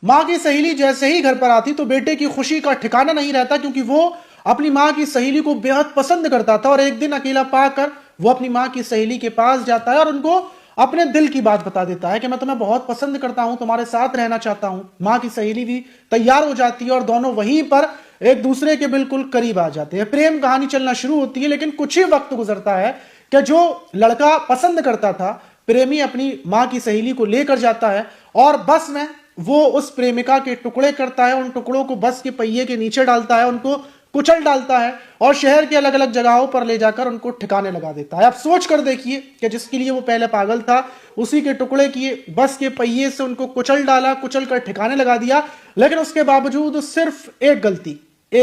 मां की सहेली जैसे ही घर पर आती तो बेटे की खुशी का ठिकाना नहीं रहता, क्योंकि वो अपनी मां की सहेली को बेहद पसंद करता था। और एक दिन अकेला पाकर वो अपनी मां की सहेली के पास जाता है और उनको अपने दिल की बात बता देता है कि मैं तुम्हें बहुत पसंद करता हूं, तुम्हारे साथ रहना चाहता हूं। मां की सहेली भी तैयार हो जाती है और दोनों वहीं पर एक दूसरे के बिल्कुल करीब आ जाते हैं। प्रेम कहानी चलना शुरू होती है, लेकिन कुछ ही वक्त गुजरता है कि जो लड़का पसंद करता था, प्रेमी अपनी मां की सहेली को लेकर जाता है और बस में वो उस प्रेमिका के टुकड़े करता है, उन टुकड़ों को बस के पहिए के नीचे डालता है, उनको कुचल डालता है और शहर के अलग अलग जगहों पर ले जाकर उनको ठिकाने लगा देता है। अब सोच कर देखिए कि जिसके लिए वो पहले पागल था, उसी के टुकड़े किए, बस के पहिए से उनको कुचल डाला, कुचल कर ठिकाने लगा दिया, लेकिन उसके बावजूद सिर्फ एक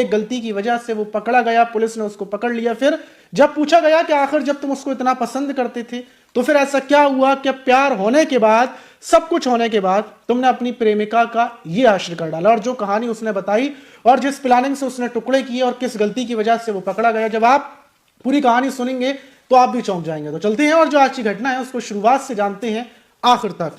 गलती की वजह से वो पकड़ा गया। पुलिस ने उसको पकड़ लिया। फिर जब पूछा गया कि आखिर जब तुम उसको इतना पसंद करते थे तो फिर ऐसा क्या हुआ कि प्यार होने के बाद, सब कुछ होने के बाद, तुमने अपनी प्रेमिका का ये हासिल कर डाला। और जो कहानी उसने बताई और जिस प्लानिंग से उसने टुकड़े किए और किस गलती की वजह से वो पकड़ा गया, जब आप पूरी कहानी सुनेंगे तो आप भी चौंक जाएंगे। तो चलते हैं और जो आज की घटना है उसको शुरुआत से जानते हैं आखिर तक।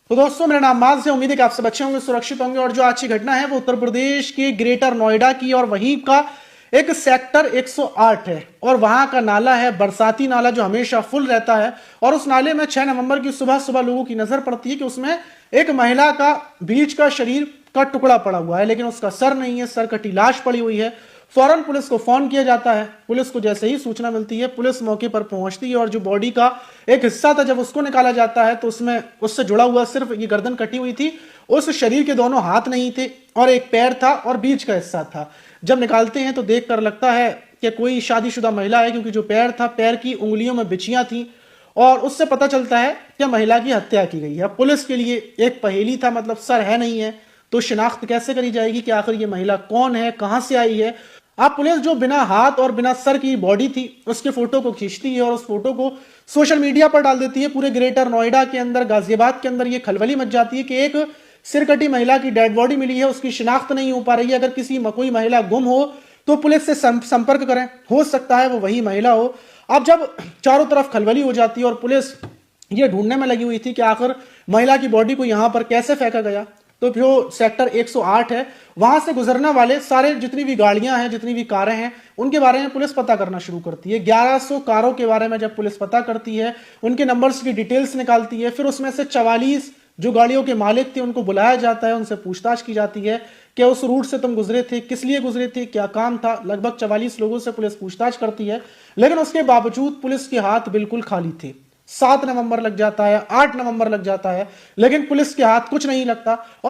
तो दोस्तों, मेरा नाम माज है, उम्मीद है कि आप सब अच्छे होंगे, सुरक्षित होंगे। और जो आज की घटना है वो उत्तर प्रदेश के ग्रेटर नोएडा की और वहीं का एक सेक्टर 108 है और वहां का नाला है बरसाती नाला, जो हमेशा फुल रहता है। और उस नाले में 6 नवंबर की सुबह सुबह लोगों की नजर पड़ती है कि उसमें एक महिला का बीच का शरीर का टुकड़ा पड़ा हुआ है, लेकिन उसका सर नहीं है, सर कटी लाश पड़ी हुई है। फौरन पुलिस को फोन किया जाता है। पुलिस को जैसे ही सूचना मिलती है, पुलिस मौके पर पहुंचती है और जो बॉडी का एक हिस्सा था, जब उसको निकाला जाता है तो उसमें उससे जुड़ा हुआ सिर्फ ये गर्दन कटी हुई थी, उस शरीर के दोनों हाथ नहीं थे और एक पैर था और बीच का हिस्सा था। जब निकालते हैं तो देखकर लगता है कि कोई शादीशुदा महिला है, क्योंकि जो पैर था, पैर की उंगलियों में बिछियां थी और उससे पता चलता है कि महिला की हत्या की गई है। पुलिस के लिए एक पहेली था, मतलब सर है नहीं है तो शिनाख्त कैसे करी जाएगी कि आखिर ये महिला कौन है, कहां से आई है। अब पुलिस जो बिना हाथ और बिना सर की बॉडी थी उसके फोटो को खींचती है और उस फोटो को सोशल मीडिया पर डाल देती है। पूरे ग्रेटर नोएडा के अंदर, गाजियाबाद के अंदर ये खलबली मच जाती है कि एक सिरकटी महिला की डेड बॉडी मिली है, उसकी शिनाख्त नहीं हो पा रही है। अगर किसी कोई महिला गुम हो तो पुलिस से संपर्क करें, हो सकता है वो वही महिला हो। अब जब चारों तरफ खलबली हो जाती है और पुलिस ये ढूंढने में लगी हुई थी कि आखिर महिला की बॉडी को यहां पर कैसे फेंका गया, तो जो सेक्टर 108 है वहां से गुजरने वाले सारे जितनी भी गाड़ियां हैं, जितनी भी कारें हैं, उनके बारे में पुलिस पता करना शुरू करती है। 1100 कारों के बारे में जब पुलिस पता करती है, उनके नंबर्स की डिटेल्स निकालती है। फिर उसमें से 44 जो गाड़ियों के मालिक थे उनको बुलाया जाता है, उनसे पूछताछ की जाती है कि उस रूट से तुम गुजरे थे, किस लिए गुजरे थे, क्या काम था। लगभग 44 लोगों से पुलिस पूछताछ करती है, लेकिन उसके बावजूद पुलिस के हाथ बिल्कुल खाली थे। 7 नवंबर लग जाता है, 8 नवंबर लग जाता है, लेकिन पुलिस के हाथ कुछ नहीं लगता।